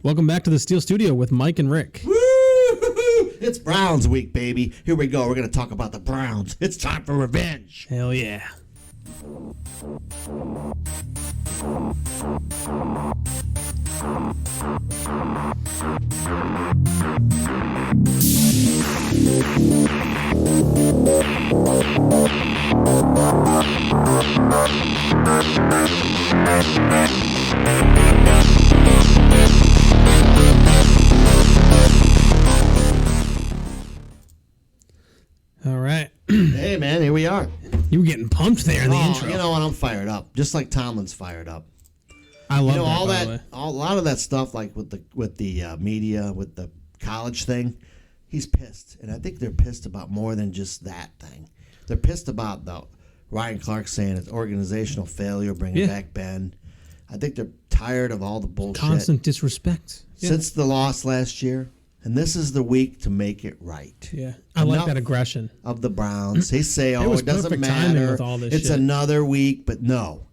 Welcome back to the Steel Studio with Mike and Rick. Woo! It's Browns week, baby. Here we go. We're going to talk about the Browns. It's time for revenge. Hell yeah. All right. Hey, man, here we are. You were getting pumped there in the intro. You know what? I'm fired up. Just like Tomlin's fired up. I love all that, by the way. a lot of that stuff, like with the media, with the college thing, he's pissed. And I think they're pissed about more than just that thing. They're pissed about the Ryan Clark saying it's organizational failure, bringing back Ben. I think they're tired of all the bullshit. Constant disrespect. Since the loss last year. And this is the week to make it right. Yeah. I like that aggression. Of the Browns. They say, it doesn't matter. matter. It's another week. But no.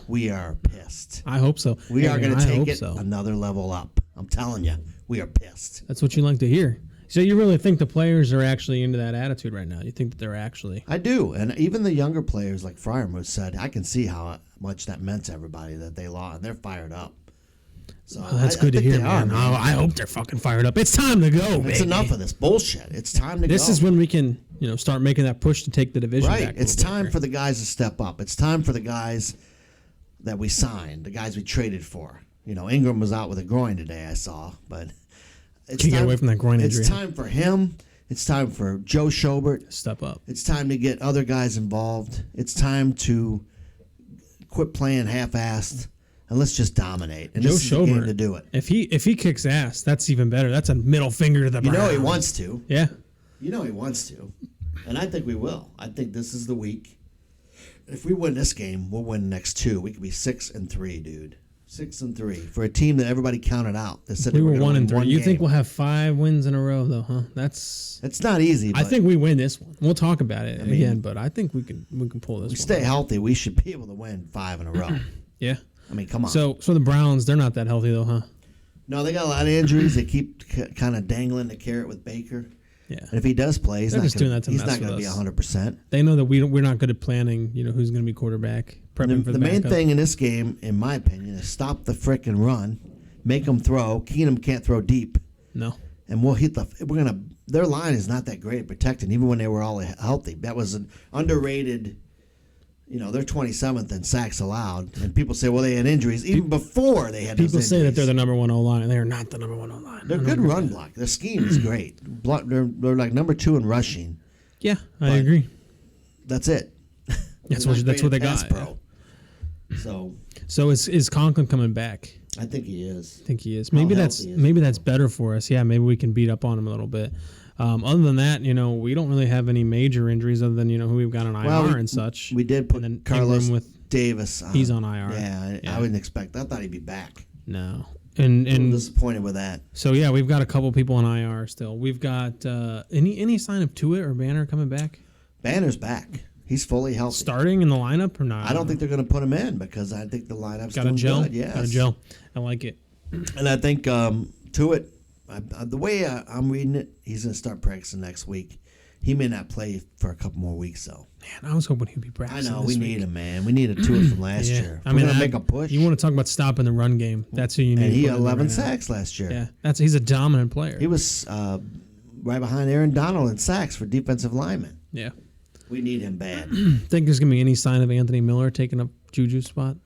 We are pissed. I hope so. We are going to take it another level up. I'm telling you. We are pissed. That's what you like to hear. So you really think the players are actually into that attitude right now? You think that they're actually... I do. And even the younger players like Fryermuth said, I can see how much that meant to everybody that they lost. And they're fired up. So that's good to hear, man. I hope they're fucking fired up. It's time to go, baby. It's enough of this bullshit. It's time to go. This is when we can, start making that push to take the division back. Right. It's time for the guys to step up. It's time for the guys that we signed, the guys we traded for. Ingram was out with a groin today, I saw. But it's get away from that groin injury. It's time for him. It's time for Joe Schobert. Step up. It's time to get other guys involved. It's time to quit playing half-assed. And let's just dominate. And Joe this is the game Schobert, to do it. If he kicks ass, that's even better. That's a middle finger to the Browns. He wants to. Yeah. He wants to. And I think we will. I think this is the week. If we win this game, we'll win the next two. We could be 6-3, dude. 6-3 for a team that everybody counted out. They said we were 1-3. You think we'll have 5 wins in a row, though, huh? It's not easy. I think we win this one. We'll talk about it again, but I think we can pull this. We stay healthy. We should be able to win 5 in a row. Yeah. Come on. So the Browns, they're not that healthy, though, huh? No, they got a lot of injuries. They keep kind of dangling the carrot with Baker. Yeah. And if he does play, he's not going to be 100%. They know that we're not good at planning, who's going to be quarterback. Prepping for the main thing in this game, in my opinion, is stop the frickin' run, make them throw. Keenum can't throw deep. No. And we'll hit their line is not that great at protecting, even when they were all healthy. That was an underrated. They're 27th in sacks allowed, and people say, well, they had injuries even before they had. People say that they're the number 1 O-line, and they are not the number 1 O-line. They're good run block. Their scheme is great. They're like number 2 in rushing. Yeah, I agree. That's it. That's what they got. Pro. So is Conklin coming back? I think he is. Maybe that's better for us. Yeah, maybe we can beat up on him a little bit. Other than that, we don't really have any major injuries other than who we've got on IR and such. We did put Carlos Davis on. He's on IR. Yeah, I wouldn't expect. I thought he'd be back. No, and I'm disappointed with that. So yeah, we've got a couple people on IR still. We've got any sign of Tuitt or Banner coming back? Banner's back. He's fully healthy. Starting in the lineup or not? I don't think they're going to put him in because I think the lineup's got a gel. Good. Yes. Got a gel. I like it. And I think Tuitt. The way I'm reading it, he's going to start practicing next week. He may not play for a couple more weeks, though. Man, I was hoping he'd be practicing. I know, we need him, man. We need a Tuitt from last year. We're going to make a push. You want to talk about stopping the run game. That's who you need. And he had 11 sacks last year. Yeah, he's a dominant player. He was right behind Aaron Donald in sacks for defensive linemen. Yeah. We need him bad. Think there's going to be any sign of Anthony Miller taking up Juju's spot?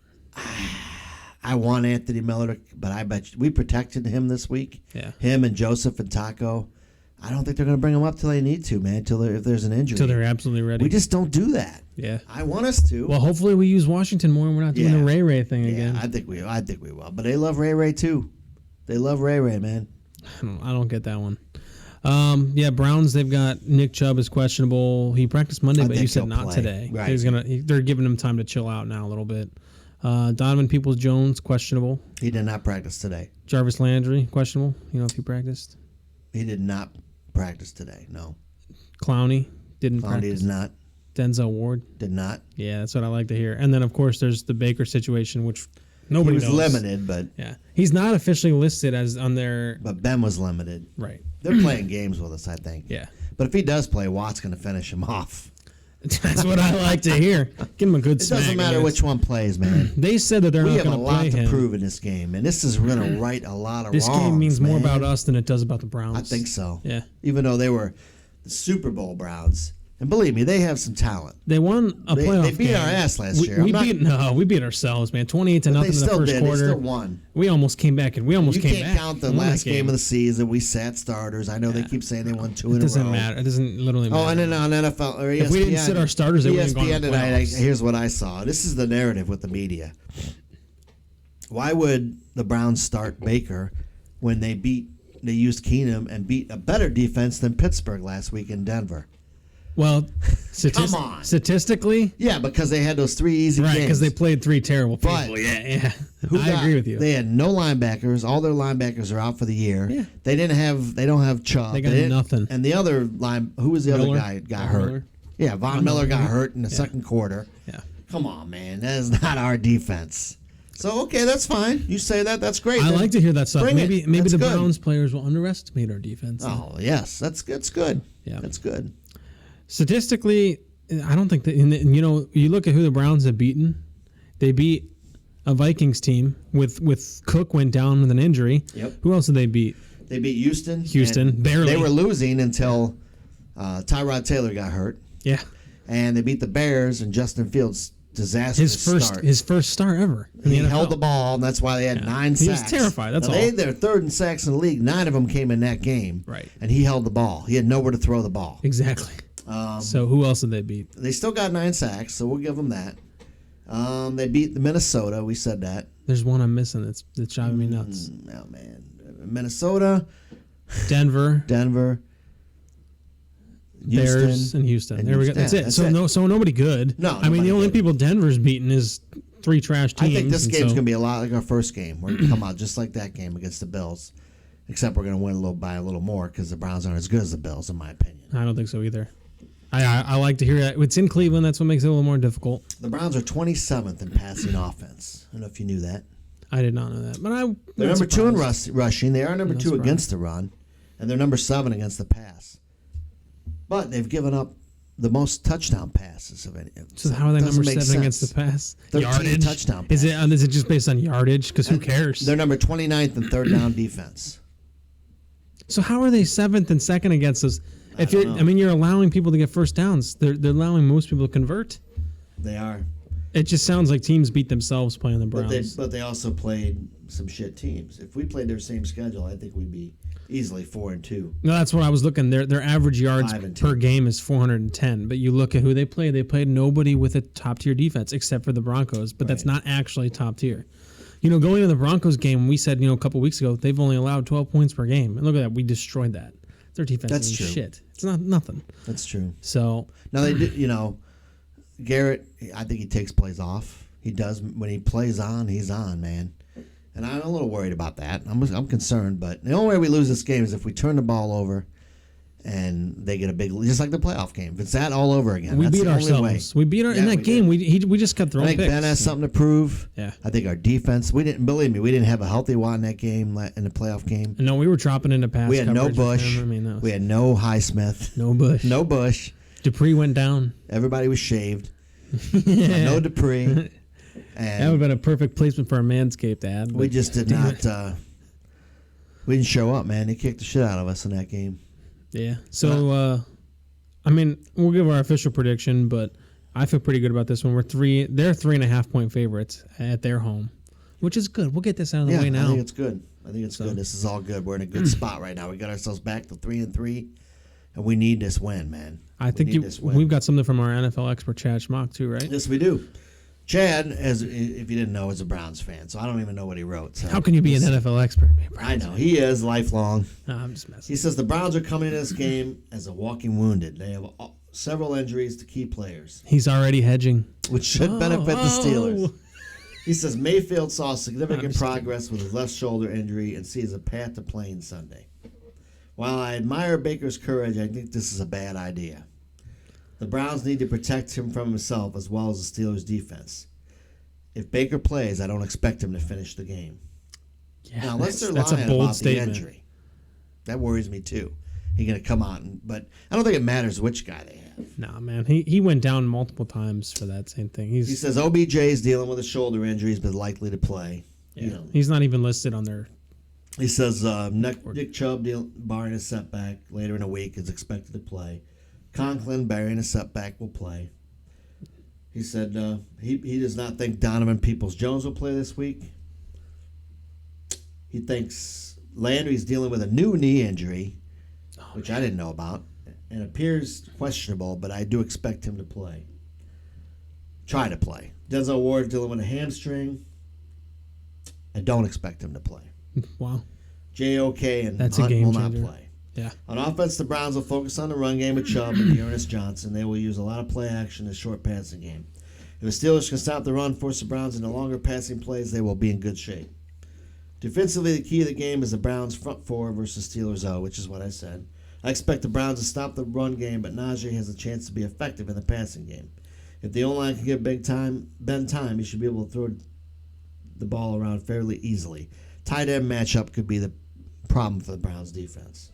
I want Anthony Miller, but I bet we protected him this week. Yeah. Him and Joseph and Taco. I don't think they're going to bring him up till they need to, man. If there's an injury. Till they're absolutely ready. We just don't do that. Yeah. I want us to. Well, hopefully we use Washington more and we're not doing the Ray thing again. Yeah, I think we will. But they love Ray too. They love Ray, man. I don't get that one. Browns, they've got Nick Chubb is questionable. He practiced Monday, but you said not today. Right. They're giving him time to chill out now a little bit. Donovan Peoples-Jones, questionable. He did not practice today. Jarvis Landry, questionable. If he practiced? He did not practice today, no. Clowney didn't practice. Clowney did not. Denzel Ward did not. Yeah, that's what I like to hear. And then, of course, there's the Baker situation, which Nobody he was knows. limited, but he's not officially listed as on their. But Ben was limited. Right. They're playing games with us, I think. Yeah. But if he does play, Watt's going to finish him off. That's what I like to hear. Give him a good smack. It doesn't matter which one plays, man. They said that they're not going to play him. We have a lot to prove in this game, and this is going to right a lot of this wrongs. This game means more man. about us than it does about the Browns. I think so. Yeah. Even though they were the Super Bowl Browns. And believe me, they have some talent. They won a playoff game. They beat our ass last year. We beat ourselves, man. 28-0 in the first quarter. They still won. We almost came back, and we almost came back. You can't count the last game of the season. We sat starters. I know they keep saying they won 2 in a row. It doesn't matter. It doesn't literally matter. Oh, and then on NFL or ESPN, if we didn't sit our starters, they wouldn't have gone to the playoffs. Here's what I saw. This is the narrative with the media. Why would the Browns start Baker when they used Keenum and beat a better defense than Pittsburgh last week in Denver? Well, come on. Statistically, yeah, because they had those 3 easy games. Right, because they played 3 terrible people. But yeah. I agree with you. They had no linebackers. All their linebackers are out for the year. Yeah. They don't have Chubb. They got nothing. And the other who was the other guy got hurt? Miller? Yeah, Von Miller got hurt in the second quarter. Yeah. Come on, man. That is not our defense. So, okay, that's fine. You say that. That's great. I like to hear that stuff. Maybe the good. Browns players will underestimate our defense. Oh, yes. That's good. Yeah. That's good. Statistically, I don't think that. You look at who the Browns have beaten. They beat a Vikings team with Cook went down with an injury. Yep. Who else did they beat? They beat Houston. Houston, barely. They were losing until Tyrod Taylor got hurt. Yeah. And they beat the Bears and Justin Fields' disastrous start. His first start ever. He held the ball, and that's why they had 9 sacks. He was terrified. That's all. They had their 3rd in sacks in the league. 9 of them came in that game. Right. And he held the ball. He had nowhere to throw the ball. Exactly. So who else did they beat? They still got 9 sacks, so we'll give them that. They beat the Minnesota. We said that. There's one I'm missing that's driving me nuts. Oh, man. Minnesota. Denver. Bears and Houston. There we go. That's it. So nobody good. No. I mean, the only people Denver's beaten is 3 trash teams. I think this game's going to be a lot like our first game. We're going to come out just like that game against the Bills, except we're going to win by a little more because the Browns aren't as good as the Bills, in my opinion. I don't think so either. I like to hear that. It's in Cleveland. That's what makes it a little more difficult. The Browns are 27th in passing offense. I don't know if you knew that. I did not know that. But they're number 2 in rushing. They are number 2 against the run, and they're number 7 against the pass. But they've given up the most touchdown passes of any. So how are they number 7 against the pass? 13 yardage? Touchdown passes. Is it just based on yardage? Because who cares? They're number 29th in 3rd down defense. So how are they 7th and 2nd against us? You're allowing people to get first downs. They're allowing most people to convert. They are. It just sounds like teams beat themselves playing the Browns. But they also played some shit teams. If we played their same schedule, I think we'd be easily 4-2. No, that's what I was looking. Their average yards 5-2. per game is 410. But you look at who they played. They played nobody with a top tier defense except for the Broncos. But that's not actually top tier. Going into the Broncos game, we said a couple weeks ago they've only allowed 12 points per game, and look at that, we destroyed that. Their defense is shit. It's not nothing. That's true. So now they did. Garrett, I think he takes plays off. He does when he plays on. He's on, man. And I'm a little worried about that. I'm concerned, but the only way we lose this game is if we turn the ball over and they get a big, just like the playoff game. If it's that all over again, we that's beat the ourselves. Only way. We beat in that game. We just kept throwing I think picks. Ben has something to prove. Yeah. I think our defense. We didn't have a healthy Watt in that game in the playoff game. No, we were dropping into pass. We had no coverage Bush. We had no Highsmith. No Bush. No Bush. Dupree went down. Everybody was shaved. No Dupree. And that would have been a perfect placement for a Manscaped ad. We just did not. We didn't show up, man. They kicked the shit out of us in that game. Yeah. So, we'll give our official prediction, but I feel pretty good about this one. They're 3.5 point favorites at their home, which is good. We'll get this out of the way now. I think it's good. Good. This is all good. We're in a good spot right now. We got ourselves back to 3-3, and we need this win, man. I think we've got something from our NFL expert, Chad Schmock, too, right? Yes, we do. Chad, if you didn't know, is a Browns fan, so I don't even know what he wrote. So how can you be an NFL expert? I know. He is lifelong. No, I'm just messing. He says the Browns are coming into this game as a walking wounded. They have several injuries to key players. He's already hedging. Which should benefit the Steelers. He says Mayfield saw significant progress with his left shoulder injury and sees a path to playing Sunday. While I admire Baker's courage, I think this is a bad idea. The Browns need to protect him from himself as well as the Steelers' defense. if Baker plays, I don't expect him to finish the game. Yeah, Now, unless they're that's a lying bold about statement. the injury. That worries me, too. He's going to come out. But I don't think it matters which guy they have. Nah, man. He went down multiple times for that same thing. He says OBJ is dealing with a shoulder injury. He's been likely to play. Yeah. He's not even listed on their. He says Nick Chubb, barring a setback later in the week, is expected to play. Conklin, barring a setback, will play. He said he does not think Donovan Peoples-Jones will play this week. He thinks Landry's dealing with a new knee injury, which I didn't know about, and appears questionable, but I do expect him to play. Try to play. Denzel Ward dealing with a hamstring. I don't expect him to play. Wow. J.O.K. and That's Hunt a game will changer. not play. Yeah. On offense, the Browns will focus on the run game with Chubb and Dearness Johnson. They will use a lot of play action in the short passing game. If the Steelers can stop the run, force the Browns into longer passing plays, they will be in good shape. Defensively, the key of the game is the Browns' front four versus Steelers' O, which is what I said. I expect the Browns to stop the run game, but Najee has a chance to be effective in the passing game. If the O-line can give Ben time, he should be able to throw the ball around fairly easily. Tight end matchup could be the problem for the Browns defense.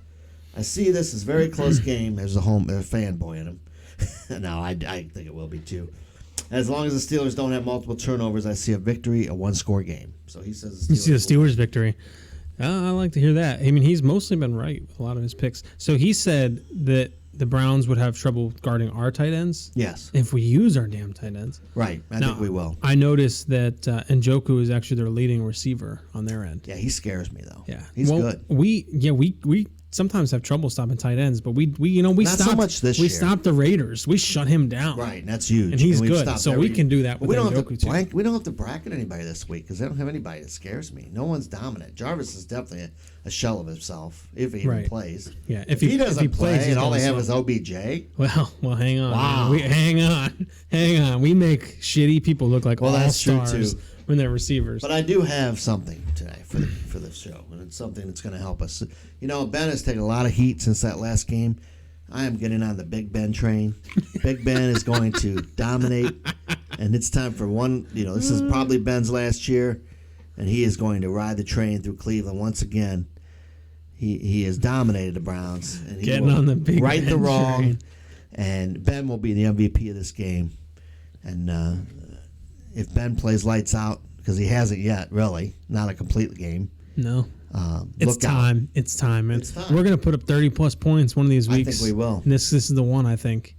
I see this as a very close game. There's a fanboy in him. No, I think it will be too. As long as the Steelers don't have multiple turnovers, I see a victory, a one-score game. So he says the Steelers. You see the Steelers victory. I like to hear that. I mean, he's mostly been right with a lot of his picks. So he said that the Browns would have trouble guarding our tight ends. Yes. If we use our damn tight ends. Right. I think we will. I noticed that Njoku is actually their leading receiver on their end. Yeah, he scares me though. Yeah, he's good. We sometimes have trouble stopping tight ends, but we not stopped so much this year. We stopped the Raiders. We shut him down. Right, and that's huge. And he's we've good, stopped so we can do that with Njoku too. We don't have to bracket anybody this week because they don't have anybody that scares me. No one's dominant. Jarvis is definitely a shell of himself if he even plays. Yeah, if he doesn't play plays, and all they have is OBJ. Well, hang on. Wow. Hang on. We make shitty people look like all that's true stars too. when they're receivers. But I do have something today for this show, and it's something that's going to help us. You know, Ben has taken a lot of heat since that last game. I am getting on the Big Ben train. Big Ben is going to dominate, and it's time for one. You know, this is probably Ben's last year, and he is going to ride the train through Cleveland once again. He has dominated the Browns, and he Getting will on the Big right Ben the wrong, train. and Ben will be the MVP of this game. And if Ben plays lights out, because he hasn't yet, really, not a complete game. No. It's time. It's time. It's time. We're going to put up 30-plus points one of these weeks. I think we will. And this is the one, I think.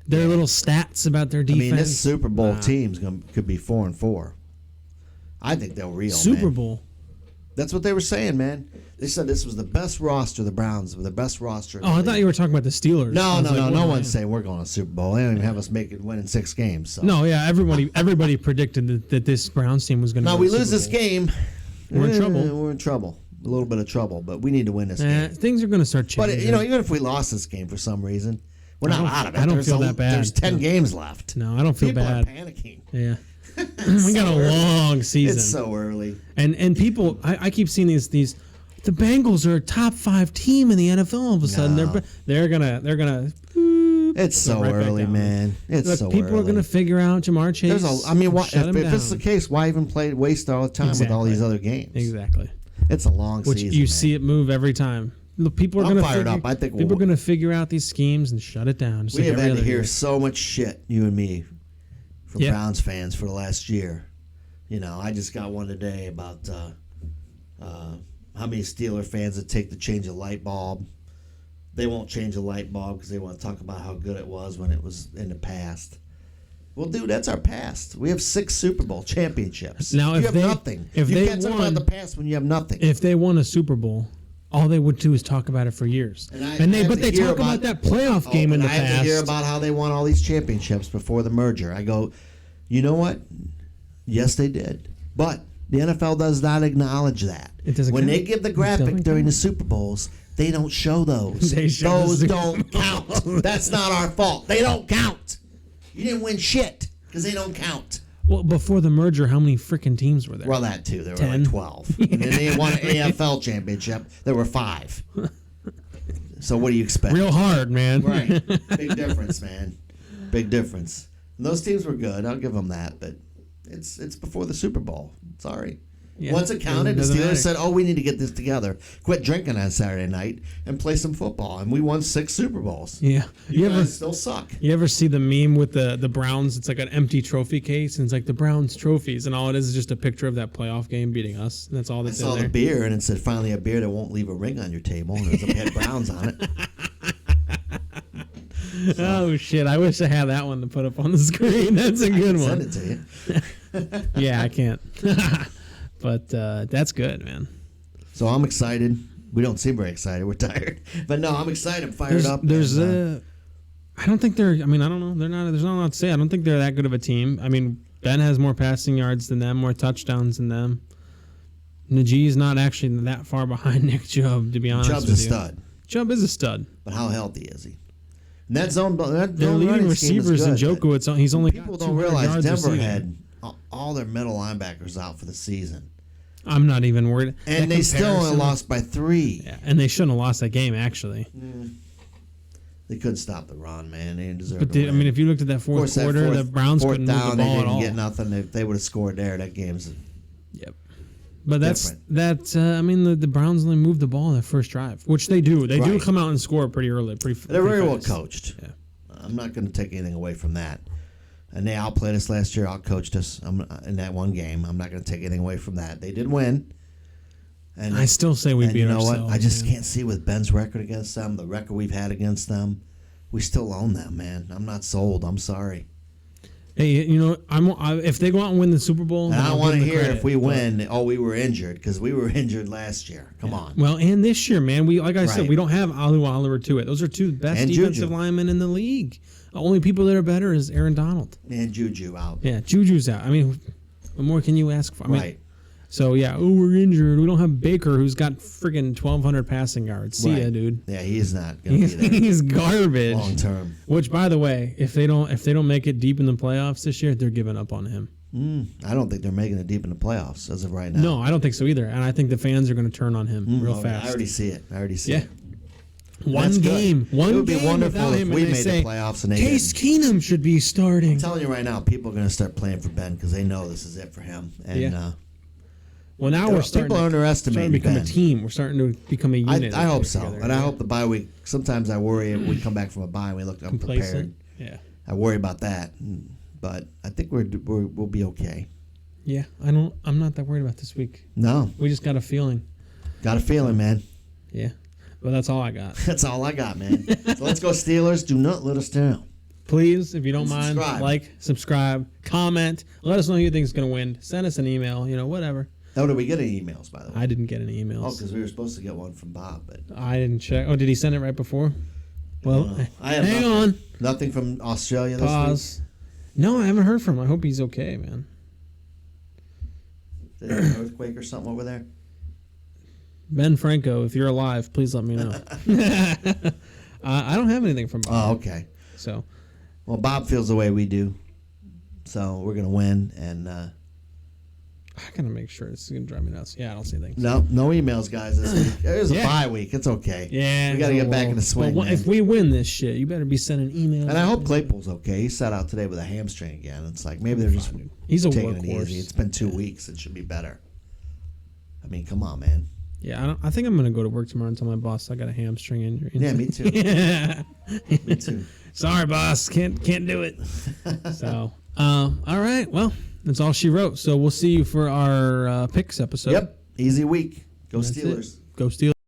Their little stats about their defense. I mean, this Super Bowl team's could be 4-4. I think they'll reel, Super man. Bowl. That's what they were saying, man. They said this was the best roster, the Browns were the best roster. Oh, I thought you were talking about the Steelers. No one's saying we're going to Super Bowl. They don't even have us winning 6 games. So. No, yeah, everybody predicted that this Browns team was going to Now, we lose this game. We're in trouble. We're in trouble. A little bit of trouble, but we need to win this game. Things are going to start changing. But, you know, even if we lost this game for some reason, we're not out of it. I don't feel that bad. There's 10 games left. No, I don't feel bad. People are panicking. Yeah. We got a long season. It's so early. And people, I keep seeing these. The Bengals are a top 5 team in the NFL. All of a sudden, they're gonna. It's so early, man. It's so early. People are gonna figure out Jamar Chase. If it's the case, why even waste all the time with all these other games? Exactly. It's a long season. You see it move every time. Look, people are fired up. I think people are gonna figure out these schemes and shut it down. We have had to hear so much shit, you and me, from Browns fans for the last year. You know, I just got one today about how many Steeler fans it take to change a light bulb. They won't change a light bulb because they want to talk about how good it was when it was in the past. Well, dude, that's our past. We have 6 Super Bowl championships. Now, you have nothing. You can't talk about the past when you have nothing. If they won a Super Bowl, all they would do is talk about it for years. But they talk about that playoff game in the past. I have to hear about how they won all these championships before the merger. I go, you know what? Yes, they did. But the NFL does not acknowledge that. When they give the graphic during the Super Bowls, they don't show those. Those don't count. That's not our fault. They don't count. You didn't win shit because they don't count. Well, before the merger, how many freaking teams were there? Well, that too. There were like 12. And then they won an AFL championship. There were 5. So what do you expect? Real hard, man. Right. Big difference, man. Big difference. And those teams were good. I'll give them that. But It's before the Super Bowl. Sorry. Yeah, Once it counted, the doesn't Steelers matter. said, "Oh, we need to get this together. Quit drinking on Saturday night and play some football." And we won 6 Super Bowls. Yeah. You guys still suck. You ever see the meme with the Browns? It's like an empty trophy case, and it's like the Browns trophies, and all it is just a picture of that playoff game beating us. And that's all I that's saw in there. the beer, and it said, "Finally, a beer that won't leave a ring on your table." And there's a Pet Browns on it. Oh shit! I wish I had that one to put up on the screen. That's a good one. Send it to you. Yeah, I can't. But that's good, man. So I'm excited. We don't seem very excited. We're tired, but no, I'm excited. I'm fired up. There's I don't think they're. I mean, I don't know. They're not. There's not a lot to say. I don't think they're that good of a team. I mean, Ben has more passing yards than them, more touchdowns than them. Najee's not actually that far behind Nick Chubb, to be honest. Chubb's with a you. stud, Chubb is a stud. but how healthy is he? And that zone, that Their zone leading running scheme is receivers in good, but Njoku, he's only people got don't 200 realize yards Denver receiving. had all their middle linebackers out for the season, I'm not even worried. and That they still only comparison- lost by 3. Yeah, and they shouldn't have lost that game, actually. They couldn't stop the run, man. They didn't deserve But to win. I mean, if you looked at that Of course, fourth that quarter, the Browns fourth couldn't move down, the they ball at didn't all. get nothing. If they would have scored there, that game's Yep. But that's different. that. I mean, the Browns only moved the ball in their first drive, which they do. They do Right. come out and score pretty early. They're pretty very well fast. coached. Yeah. I'm not going to take anything away from that. And they outplayed us last year. Outcoached us in that one game. I'm not going to take anything away from that. They did win. And I still say we and beat you know ourselves. what? I just man. can't see with Ben's record against them, the record we've had against them. We still own them, man. I'm not sold. I'm sorry. Hey, you know, if they go out and win the Super Bowl, And then I I'll don't want to give them the hear credit, if we but- win, oh, we were injured, because we were injured last year. Come on. Well, and this year, man, like I said, Right. we don't have Alu Oliver to it. Those are two best And defensive Juju. linemen in the league. The only people that are better is Aaron Donald. And Juju out. Yeah, Juju's out. I mean, what more can you ask for? I mean, Right. So, yeah, we're injured. We don't have Baker, who's got friggin' 1,200 passing yards. See ya, Right. dude. Yeah, he's not going to be there He's garbage. long term. Which, by the way, if they don't make it deep in the playoffs this year, they're giving up on him. I don't think they're making it deep in the playoffs as of right now. No, I don't think so either. And I think the fans are going to turn on him real Oh, fast. I already see it. Yeah. it. One That's good. game. It would be game wonderful without if him, we and they made the say, playoffs and they Case didn't. Keenum should be starting. I'm telling you right now, people are going to start playing for Ben because they know this is it for him. And Yeah. Well, now we're starting people are to underestimating become Ben. a team. We're starting to become a unit. I hope so. together. And I hope the bye week, sometimes I worry if we come back from a bye and we look unprepared. Complacent. Yeah. I worry about that. But I think we'll be okay. Yeah. I'm not that worried about this week. No. We just got a feeling. Got a feeling, man. Yeah. But that's all I got. That's all I got, man. So let's go Steelers. Do not let us down. Please, if you don't And mind, subscribe. like, subscribe, comment. Let us know who you think is going to win. Send us an email. Whatever. Oh, did we get any emails, by the way? I didn't get any emails. Oh, because we were supposed to get one from Bob, but I didn't check. Oh, did he send it right before? Well, I have hang nothing. on. Nothing from Australia this Pause. No, I haven't heard from him. I hope he's okay, man. week? Did they have an earthquake or something over there? Ben Franco, if you're alive, please let me know. I don't have anything from Bob. Oh, okay. So, Well, Bob feels the way we do, so we're gonna win. And I gotta make sure. This is gonna drive me nuts. Yeah, I don't see anything. no emails, guys. This week. It was a Yeah. bye week. It's okay. Yeah, we gotta get back in the but swing. man. if we win this shit, you better be sending emails. And I hope Claypool's okay. He sat out today with a hamstring again. It's like maybe they're just He's a taking it workhorse. easy. It's been 2 weeks. It should be better. I mean, come on, man. Yeah, I think I'm gonna go to work tomorrow and tell my boss I got a hamstring injury. Yeah, me too. Yeah. Me too. Sorry, boss. Can't do it. So, all right. Well, that's all she wrote. So we'll see you for our picks episode. Yep. Easy week. Go That's it. Steelers. Go Steelers.